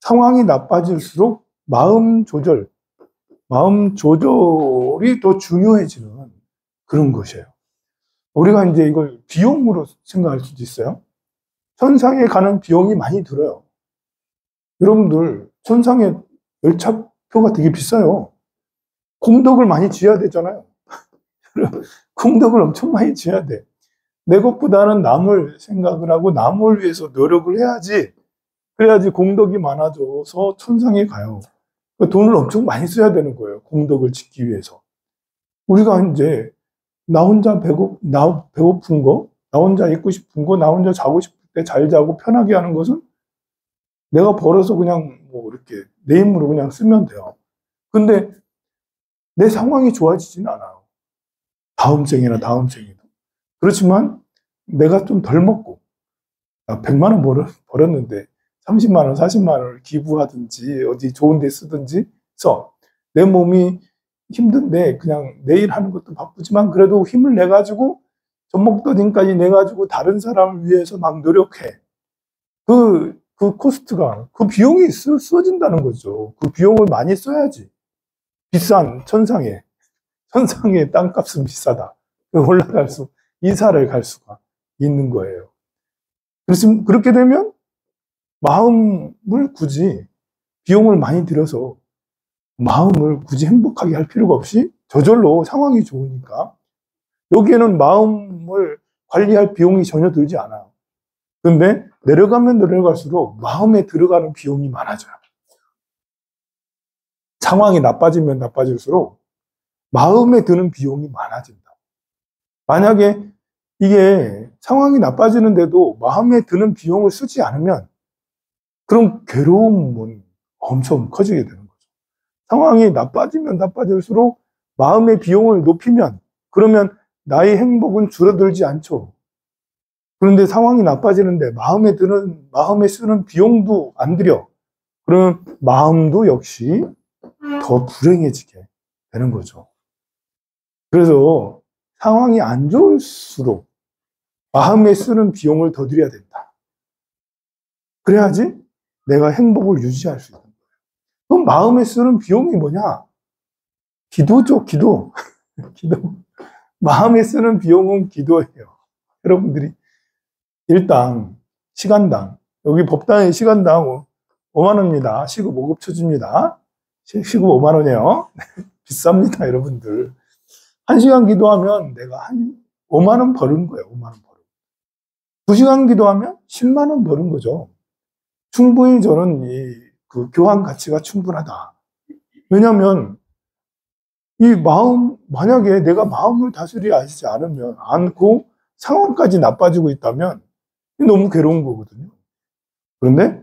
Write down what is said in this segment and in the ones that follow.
상황이 나빠질수록 마음 조절이 더 중요해지는 그런 것이에요. 우리가 이제 이걸 비용으로 생각할 수도 있어요. 천상에 가는 비용이 많이 들어요. 여러분들, 천상에 열차표가 되게 비싸요. 공덕을 많이 지어야 되잖아요. 공덕을 엄청 많이 지어야 돼. 내 것보다는 남을 생각을 하고 남을 위해서 노력을 해야지, 그래야지 공덕이 많아져서 천상에 가요. 돈을 엄청 많이 써야 되는 거예요. 공덕을 짓기 위해서. 우리가 이제 나 혼자 배고픈 거, 나 혼자 있고 싶은 거, 나 혼자 자고 싶을 때 잘 자고 편하게 하는 것은 내가 벌어서 그냥 뭐 이렇게 내 힘으로 그냥 쓰면 돼요. 근데 내 상황이 좋아지진 않아요. 다음 생이나 다음 생에도. 그렇지만 내가 좀 덜 먹고 100만 원 벌었는데 30만 원, 40만 원을 기부하든지 어디 좋은 데 쓰든지 해서 내 몸이 힘든데 그냥 내일 하는 것도 바쁘지만 그래도 힘을 내가지고 젖먹던 힘까지 내가지고 다른 사람을 위해서 막 노력해. 그 코스트가, 그 비용이 쓰여진다는 거죠. 그 비용을 많이 써야지. 비싼 천상에 땅값은 비싸다. 이사를 갈 수가 있는 거예요. 그렇게 되면 마음을 굳이 비용을 많이 들여서 마음을 굳이 행복하게 할 필요가 없이 저절로 상황이 좋으니까 여기에는 마음을 관리할 비용이 전혀 들지 않아요. 근데 내려가면 내려갈수록 마음에 들어가는 비용이 많아져요. 상황이 나빠지면 나빠질수록 마음에 드는 비용이 많아진다. 만약에 이게 상황이 나빠지는데도 마음에 드는 비용을 쓰지 않으면 그럼 괴로움은 엄청 커지게 되는 거죠. 상황이 나빠지면 나빠질수록 마음의 비용을 높이면 그러면 나의 행복은 줄어들지 않죠. 그런데 상황이 나빠지는데 마음에 쓰는 비용도 안 들여. 그러면 마음도 역시 더 불행해지게 되는 거죠. 그래서 상황이 안 좋을수록 마음에 쓰는 비용을 더 들여야 된다. 그래야지 내가 행복을 유지할 수 있는 거예요. 그럼 마음에 쓰는 비용이 뭐냐? 기도죠, 기도. 기도. 마음에 쓰는 비용은 기도예요. 여러분들이 일당, 시간당, 여기 법당의 시간당 5만 원입니다. 시급 5급 쳐줍니다. 시급 5만 원이에요. 비쌉니다, 여러분들. 1시간 기도하면 내가 한 5만 원 버는 거예요, 5만 원 버는. 2시간 기도하면 10만 원 버는 거죠. 충분히 저는 그 교환 가치가 충분하다. 왜냐하면 만약에 내가 마음을 다스리지 않고 상황까지 나빠지고 있다면 너무 괴로운 거거든요. 그런데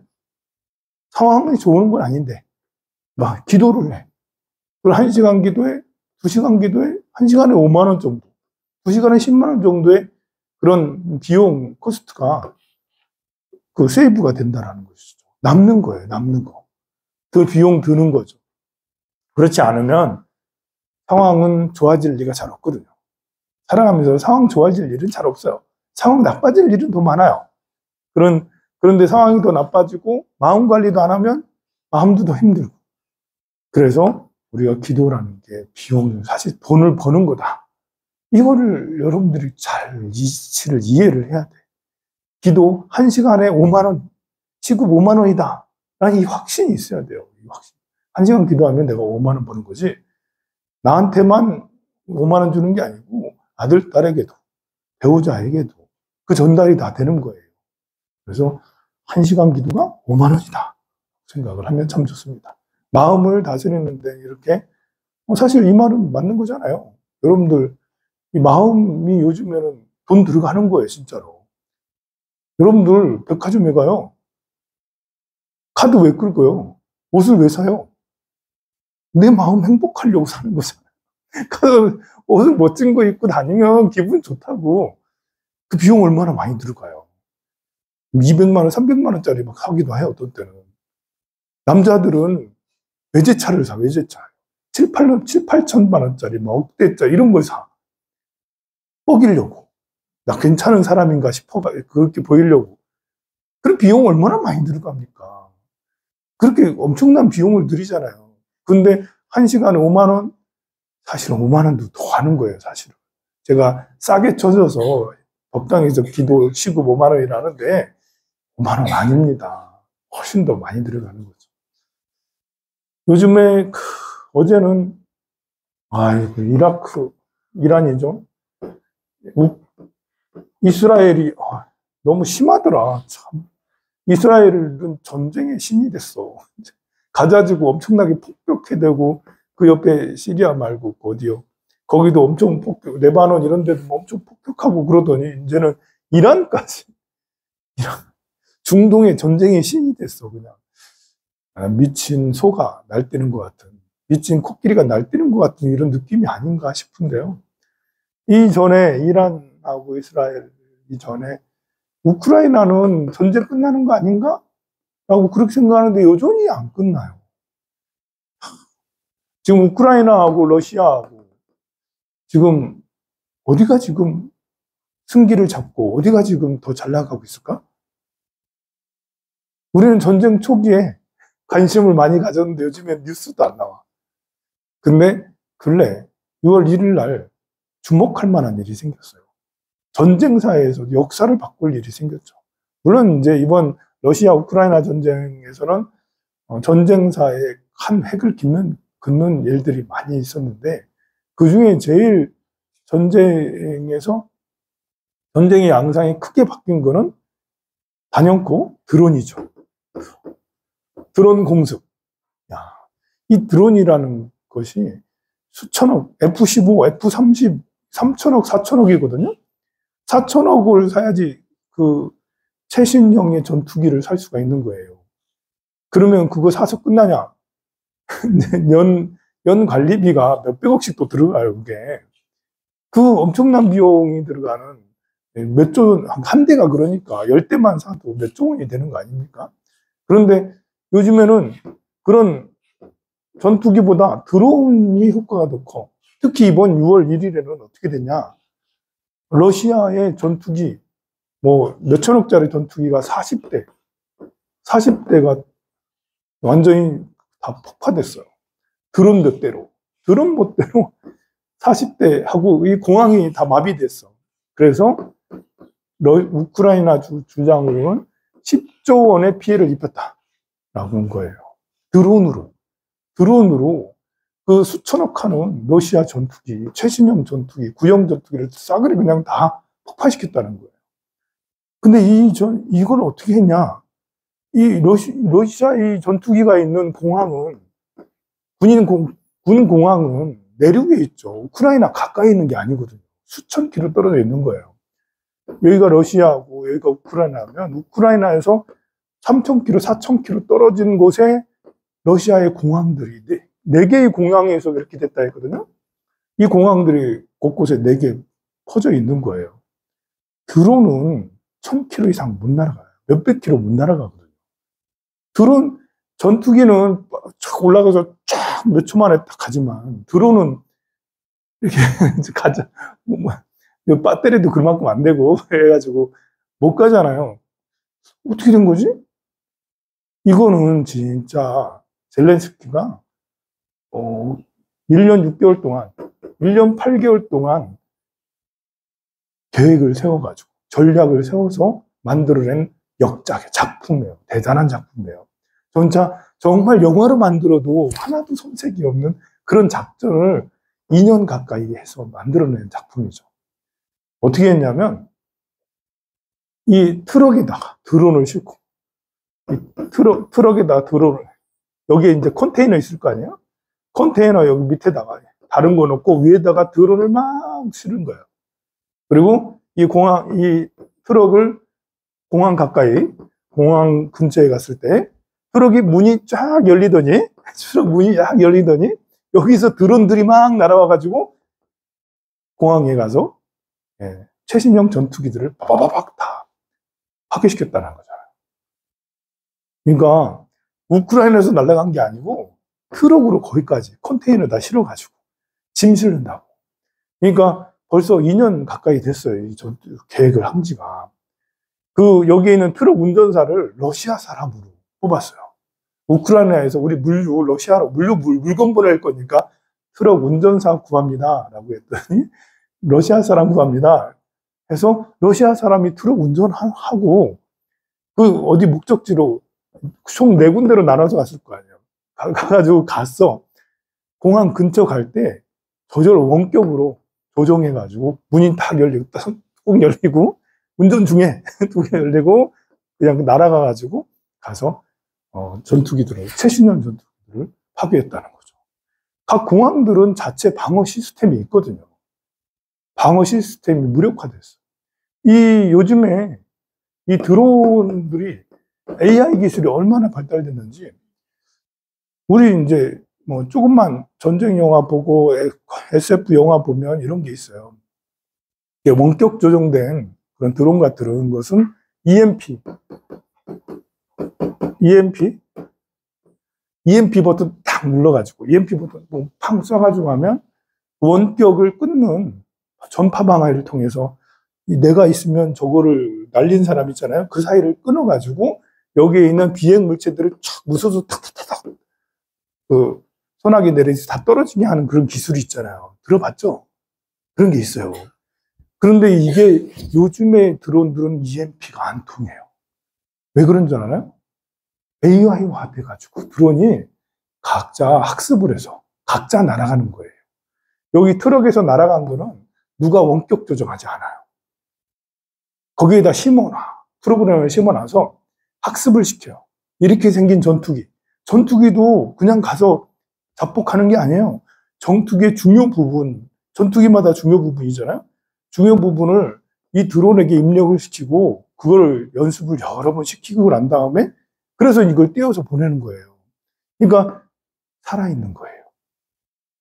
상황이 좋은 건 아닌데 막 기도를 해. 그럼 1시간 기도에, 2시간 기도에 1시간에 5만 원 정도, 2시간에 10만 원 정도의 그런 비용 코스트가 그 세이브가 된다는 것이죠. 남는 거예요, 남는 거. 그 비용 드는 거죠. 그렇지 않으면 상황은 좋아질 리가 잘 없거든요. 살아가면서 상황 좋아질 일은 잘 없어요. 상황 나빠질 일은 더 많아요. 그런데 상황이 더 나빠지고 마음 관리도 안 하면 마음도 더 힘들고. 그래서 우리가 기도라는 게 비용, 사실 돈을 버는 거다. 이거를 여러분들이 잘 이치를 이해를 해야 돼. 기도 1시간에 5만 원, 시급 5만 원이다. 라는 이 확신이 있어야 돼요. 이 확신. 1시간 기도하면 내가 5만 원 버는 거지. 나한테만 5만 원 주는 게 아니고 아들, 딸에게도, 배우자에게도 그 전달이 다 되는 거예요. 그래서 1시간 기도가 5만 원이다 생각을 하면 참 좋습니다. 마음을 다스리는데 이렇게 사실 이 말은 맞는 거잖아요. 여러분들 이 마음이 요즘에는 돈 들어가는 거예요, 진짜로. 여러분들 백화점에 가요. 카드 왜 긁어요? 옷을 왜 사요? 내 마음 행복하려고 사는 거잖아요. 옷을 멋진 거 입고 다니면 기분 좋다고. 그 비용 얼마나 많이 들어가요. 200만 원, 300만 원짜리 막 사기도 해요, 어떤 때는. 남자들은 외제차를 사, 외제차. 7, 8천만 원짜리, 막 억대짜리 이런 걸 사. 뻐기려고. 나 괜찮은 사람인가 싶어, 그렇게 보이려고. 그런 비용 얼마나 많이 들어갑니까? 그렇게 엄청난 비용을 들이잖아요. 근데 1시간에 5만 원? 사실은 5만 원도 더 하는 거예요, 사실은. 제가 싸게 쳐줘서 법당에서 기도 시급 5만 원이라는데 5만 원 아닙니다. 훨씬 더 많이 들어가는 거죠. 요즘에 어제는 이라크, 이란이죠. 이스라엘이 너무 심하더라. 참. 이스라엘은 전쟁의 신이 됐어. 가자지구 엄청나게 폭격해대고 그 옆에 시리아 말고 어디요? 거기도 엄청 폭격, 레바논 이런 데도 엄청 폭격하고 그러더니 이제는 이란까지. 중동의 전쟁의 신이 됐어, 그냥. 미친 소가 날뛰는 것 같은, 미친 코끼리가 날뛰는 것 같은 이런 느낌이 아닌가 싶은데요. 이전에 이란하고 이스라엘 이전에 우크라이나는 전쟁 끝나는 거 아닌가? 라고 그렇게 생각하는데 여전히 안 끝나요. 지금 우크라이나하고 러시아하고 지금 어디가 지금 승기를 잡고 어디가 지금 더 잘 나가고 있을까? 우리는 전쟁 초기에 관심을 많이 가졌는데 요즘엔 뉴스도 안 나와. 근데 근래 6월 1일 날 주목할 만한 일이 생겼어요. 전쟁사에서 역사를 바꿀 일이 생겼죠. 물론 이제 이번 러시아 우크라이나 전쟁에서는 전쟁사에 한 획을 긋는 일들이 많이 있었는데 그 중에 제일 전쟁의 양상이 크게 바뀐 거는 단연코 드론이죠. 드론 공습. 이 드론이라는 것이 수천억, F-15, F-30, 3천억, 4천억이거든요. 4천억을 사야지 그 최신형의 전투기를 살 수가 있는 거예요. 그러면 그거 사서 끝나냐? 연 관리비가 몇백억씩 또 들어가요, 그게. 그 엄청난 비용이 들어가는 한 대가 그러니까 10대만 사도 몇 조 원이 되는 거 아닙니까? 그런데 요즘에는 그런 전투기보다 드론이 효과가 더 커. 특히 이번 6월 1일에는 어떻게 됐냐? 러시아의 전투기, 몇천억짜리 전투기가 40대가 완전히 다 폭파됐어요. 드론 몇 대로. 40대 하고 이 공항이 다 마비됐어. 그래서 우크라이나 주장으로는 10조 원의 피해를 입혔다라고 한 거예요. 드론으로 그 수천억 하는 러시아 전투기, 최신형 전투기, 구형 전투기를 싸그리 그냥 다 폭파시켰다는 거예요. 근데 이걸 어떻게 했냐? 이 러시아 이 전투기가 있는 공항은, 군 공항은 내륙에 있죠. 우크라이나 가까이 있는 게 아니거든요. 수천 킬로 떨어져 있는 거예요. 여기가 러시아고 여기가 우크라이나면 우크라이나에서 3,000킬로, 4,000킬로 떨어진 곳에 러시아의 공항들이 4개의 공항에서 이렇게 됐다 했거든요. 이 공항들이 곳곳에 4개 퍼져 있는 거예요. 드론은 1,000킬로 이상 못 날아가요. 몇백 킬로 못 날아가거든요. 드론, 전투기는 쫙 올라가서 쫙 몇 초 만에 딱 가지만, 드론은 이렇게 가자. 배터리도 그만큼 안 되고, 해가지고 못 가잖아요. 어떻게 된 거지? 이거는 진짜 젤렌스키가 1년 6개월 동안, 1년 8개월 동안 계획을 세워가지고, 전략을 세워서 만들어낸 역작의 작품이에요. 대단한 작품이에요. 정말 영화로 만들어도 하나도 손색이 없는 그런 작전을 2년 가까이 해서 만들어낸 작품이죠. 어떻게 했냐면, 이 트럭에다가 드론을 싣고, 트럭에다가 드론을, 여기에 이제 컨테이너 있을 거 아니에요? 컨테이너 여기 밑에다가 다른 거 넣고 위에다가 드론을 막 실은 거예요. 그리고 이 트럭을 공항 근처에 갔을 때 트럭이 문이 쫙 열리더니 여기서 드론들이 막 날아와가지고 공항에 가서 최신형 전투기들을 빠바바박 다 파괴시켰다는 거잖아요. 그러니까 우크라이나에서 날아간 게 아니고 트럭으로 거기까지 컨테이너 다 실어가지고 짐 실는다고. 그러니까 벌써 2년 가까이 됐어요. 이 계획을 한 지가. 여기에 있는 트럭 운전사를 러시아 사람으로 뽑았어요. 우크라이나에서 우리 러시아로 물건 보낼 거니까 트럭 운전사 구합니다. 라고 했더니 러시아 사람 구합니다. 해서 러시아 사람이 트럭 운전하고 그 어디 목적지로 총 4군데로 나눠서 갔을 거 아니에요. 가가지고 갔어. 공항 근처 갈 때 저절로 원격으로 조정해가지고 문이 딱 열리고 꾹 열리고 운전 중에 뚝 열리고 그냥 날아가가지고 가서 전투기들을 최신형 전투기들을 파괴했다는 거죠. 각 공항들은 자체 방어 시스템이 있거든요. 방어 시스템이 무력화됐어. 요즘에 이 드론들이 AI 기술이 얼마나 발달됐는지 우리 이제 뭐 조금만 전쟁 영화 보고 SF 영화 보면 이런 게 있어요. 원격 조정된 그런 드론 같은 것은 EMP 버튼 딱 눌러가지고 EMP 버튼 팡 쏴가지고 하면 원격을 끊는 전파 방해를 통해서 내가 있으면 저거를 날린 사람 있잖아요. 그 사이를 끊어가지고 여기에 있는 비행 물체들을 촥 무서워서 탁탁탁탁 그 소나기 내리듯이 다 떨어지게 하는 그런 기술이 있잖아요. 들어봤죠? 그런 게 있어요. 그런데 이게 요즘에 드론들은 EMP가 안 통해요. 왜 그런 줄 알아요? AI화 돼가지고 드론이 각자 학습을 해서 각자 날아가는 거예요. 여기 트럭에서 날아간 거는 누가 원격 조정하지 않아요. 거기에다 프로그램을 심어놔서 학습을 시켜요. 이렇게 생긴 전투기도 그냥 가서 잡복하는 게 아니에요. 전투기의 중요 부분, 전투기마다 중요 부분이잖아요. 중요 부분을 이 드론에게 입력을 시키고 그걸 연습을 여러 번 시키고 난 다음에 그래서 이걸 띄워서 보내는 거예요. 그러니까 살아있는 거예요.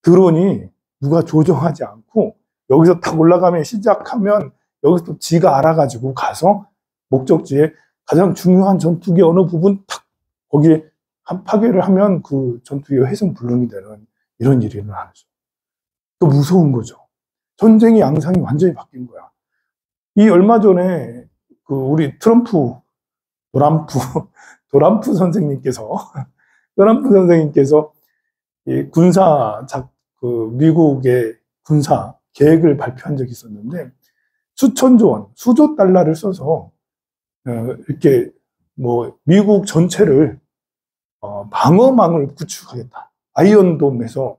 드론이 누가 조정하지 않고 여기서 탁 올라가면 시작하면 여기서 지가 알아가지고 가서 목적지에 가장 중요한 전투기 어느 부분 탁 거기에 파괴를 하면 그 전투기가 회전불능이 되는 이런 일이 일어나죠. 또 무서운 거죠. 전쟁의 양상이 완전히 바뀐 거야. 이 얼마 전에 그 우리 도람프 선생님께서 이 미국의 군사 계획을 발표한 적이 있었는데 수천조 원, 수조 달러를 써서 이렇게 뭐 미국 전체를 방어망을 구축하겠다. 아이언돔에서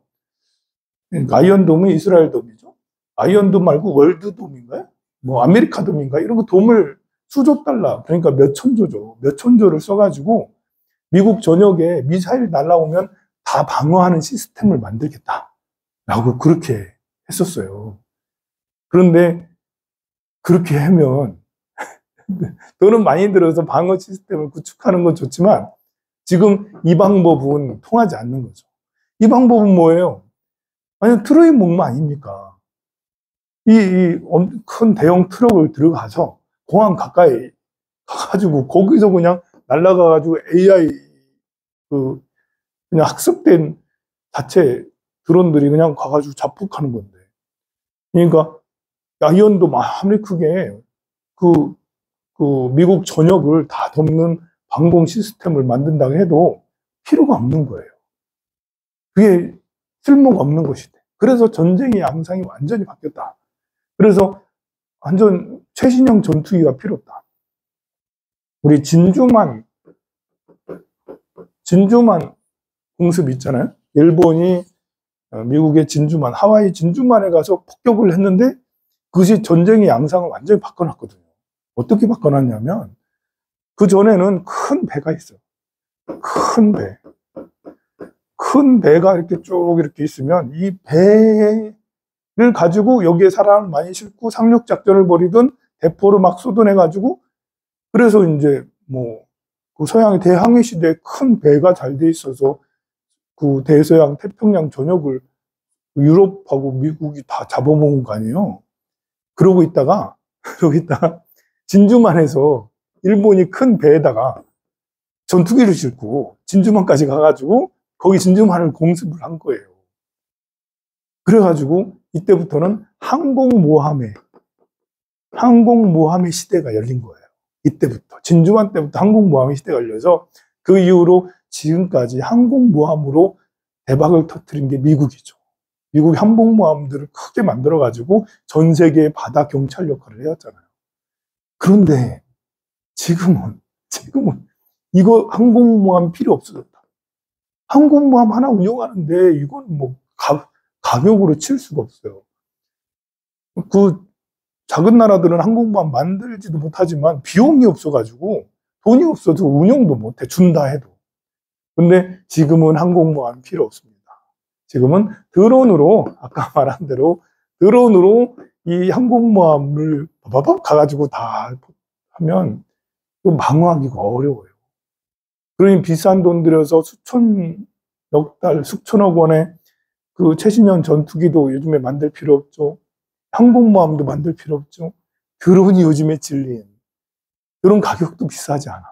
아이언돔은 이스라엘 돔이죠. 아이언돔 말고 월드돔인가요? 뭐 아메리카돔인가 이런 거 돔을 수조 달러 그러니까 몇 천조를 써가지고 미국 전역에 미사일 날라오면 다 방어하는 시스템을 만들겠다라고 그렇게 했었어요. 그런데 그렇게 하면 돈은 많이 들어서 방어 시스템을 구축하는 건 좋지만 지금 이 방법은 통하지 않는 거죠. 이 방법은 뭐예요? 아니 트로이 목마 아닙니까? 큰 대형 트럭을 들어가서 공항 가까이 가가지고 거기서 그냥 날아가가지고 AI 그냥 학습된 자체 드론들이 그냥 가가지고 자폭하는 건데. 그러니까 아이언도 아무리 크게 그 미국 전역을 다 덮는 방공 시스템을 만든다고 해도 필요가 없는 거예요. 그게 쓸모가 없는 것이다. 그래서 전쟁의 양상이 완전히 바뀌었다. 그래서 완전 최신형 전투기가 필요 없다. 우리 진주만 공습 있잖아요. 일본이 미국의 하와이 진주만에 가서 폭격을 했는데 그것이 전쟁의 양상을 완전히 바꿔놨거든요. 어떻게 바꿔놨냐면 그 전에는 큰 배가 있어요. 큰 배가 이렇게 쭉 이렇게 있으면 이 배를 가지고 여기에 사람을 많이 싣고 상륙작전을 벌이든 대포를 막 쏟아내가지고 그래서 이제 그 서양의 대항해 시대에 큰 배가 잘 돼 있어서 그 대서양 태평양 전역을 유럽하고 미국이 다 잡아먹은 거 아니에요. 그러고 있다가 진주만에서 일본이 큰 배에다가 전투기를 싣고 진주만까지 가가지고 거기 진주만을 공습을 한 거예요. 그래가지고 이때부터는 항공모함의 시대가 열린 거예요. 이때부터 진주만 때부터 항공모함의 시대가 열려서 그 이후로 지금까지 항공모함으로 대박을 터뜨린 게 미국이죠. 미국이 항공모함들을 크게 만들어가지고 전 세계의 바다 경찰 역할을 해왔잖아요. 그런데 지금은 이거 항공모함 필요 없어졌다. 항공모함 하나 운영하는데 이건 뭐 가격으로 칠 수가 없어요. 그 작은 나라들은 항공모함 만들지도 못하지만 비용이 없어가지고 돈이 없어서 운영도 못해, 준다 해도. 근데 지금은 항공모함 필요 없습니다. 지금은 드론으로, 아까 말한 대로 드론으로 이 항공모함을 바바박 가가지고 다 하면 망하기가 어려워요. 그러니 비싼 돈 들여서 수천억 달, 수천억 원의 그 최신형 전투기도 요즘에 만들 필요 없죠. 항공모함도 만들 필요 없죠. 드론이 요즘에 진리인. 드론 가격도 비싸지 않아.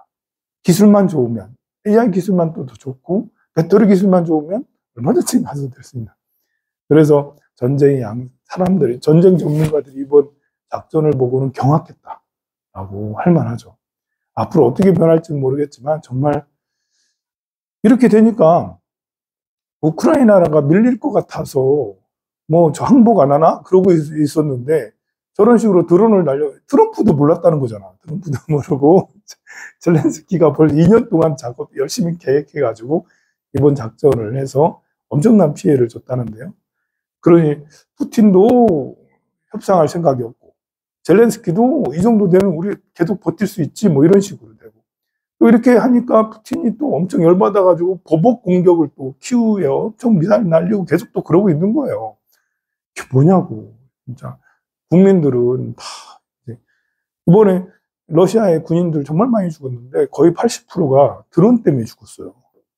기술만 좋으면, AI 기술만 또 좋고, 배터리 기술만 좋으면 얼마든지 가서 될 수 있는. 그래서 사람들이, 전쟁 전문가들이 이번 작전을 보고는 경악했다라고 할 만하죠. 앞으로 어떻게 변할지는 모르겠지만, 정말 이렇게 되니까 우크라이나가 밀릴 것 같아서 뭐 저 항복 안 하나? 그러고 있었는데 저런 식으로 드론을 트럼프도 몰랐다는 거잖아. 트럼프도 모르고 젤렌스키가 벌써 2년 동안 작업 열심히 계획해가지고 이번 작전을 해서 엄청난 피해를 줬다는데요. 그러니 푸틴도 협상할 생각이 없고 젤렌스키도 이 정도 되면 우리 계속 버틸 수 있지 뭐 이런 식으로 되고 또 이렇게 하니까 푸틴이 또 엄청 열받아가지고 보복 공격을 또 키우에 엄청 미사일 날리고 계속 또 그러고 있는 거예요. 이게 뭐냐고. 진짜. 국민들은 다, 이번에 러시아의 군인들 정말 많이 죽었는데 거의 80%가 드론 때문에 죽었어요.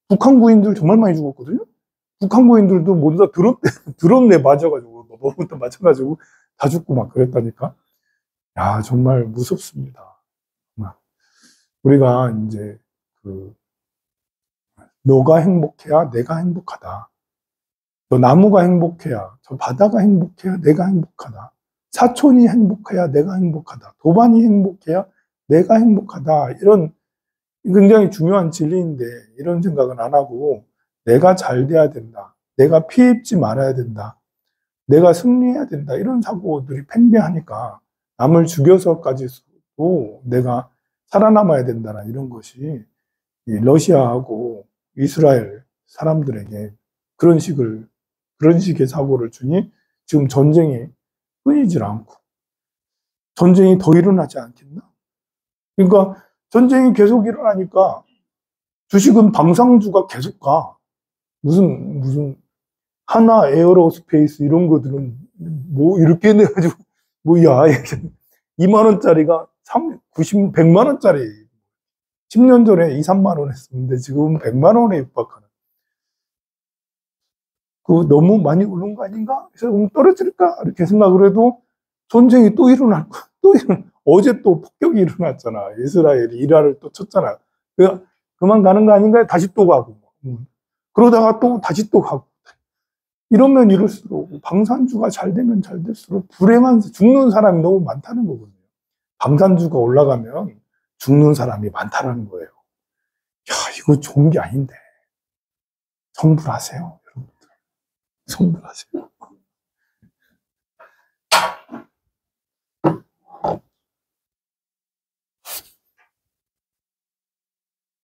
북한 군인들 정말 많이 죽었거든요. 북한 군인들도 모두 다 드론에 맞아가지고, 뭐부터 맞아가지고 다 죽고 막 그랬다니까. 야, 정말 무섭습니다. 우리가 이제 너가 행복해야 내가 행복하다. 저 나무가 행복해야, 저 바다가 행복해야 내가 행복하다. 사촌이 행복해야 내가 행복하다. 도반이 행복해야 내가 행복하다. 이런 굉장히 중요한 진리인데 이런 생각은 안 하고 내가 잘 돼야 된다. 내가 피해 입지 말아야 된다. 내가 승리해야 된다. 이런 사고들이 팽배하니까 남을 죽여서까지도 내가 살아남아야 된다는 이런 것이 러시아하고 이스라엘 사람들에게 그런 식의 사고를 주니 지금 전쟁이 끊이질 않고 전쟁이 더 일어나지 않겠나? 그러니까 전쟁이 계속 일어나니까 주식은 방상주가 계속 가. 무슨 하나 에어로스페이스 이런 것들은 뭐 이렇게 내가지고 뭐야 2만 원짜리가 100만 원짜리 10년 전에 2, 3만 원 했었는데 지금 100만 원에 육박하는. 너무 많이 오른 거 아닌가? 그래서 떨어질까? 이렇게 생각을 해도 전쟁이 또 일어날 거야. 어제 또 폭격이 일어났잖아. 이스라엘이 이란을 또 쳤잖아. 그만 가는 거 아닌가? 다시 또 가고. 그러다가 또 다시 또 가고. 이러면 이럴수록 방산주가 잘 되면 잘 될수록 죽는 사람이 너무 많다는 거거든요. 방산주가 올라가면 죽는 사람이 많다는 거예요. 야, 이거 좋은 게 아닌데. 성불하세요, 여러분들. 성불하세요.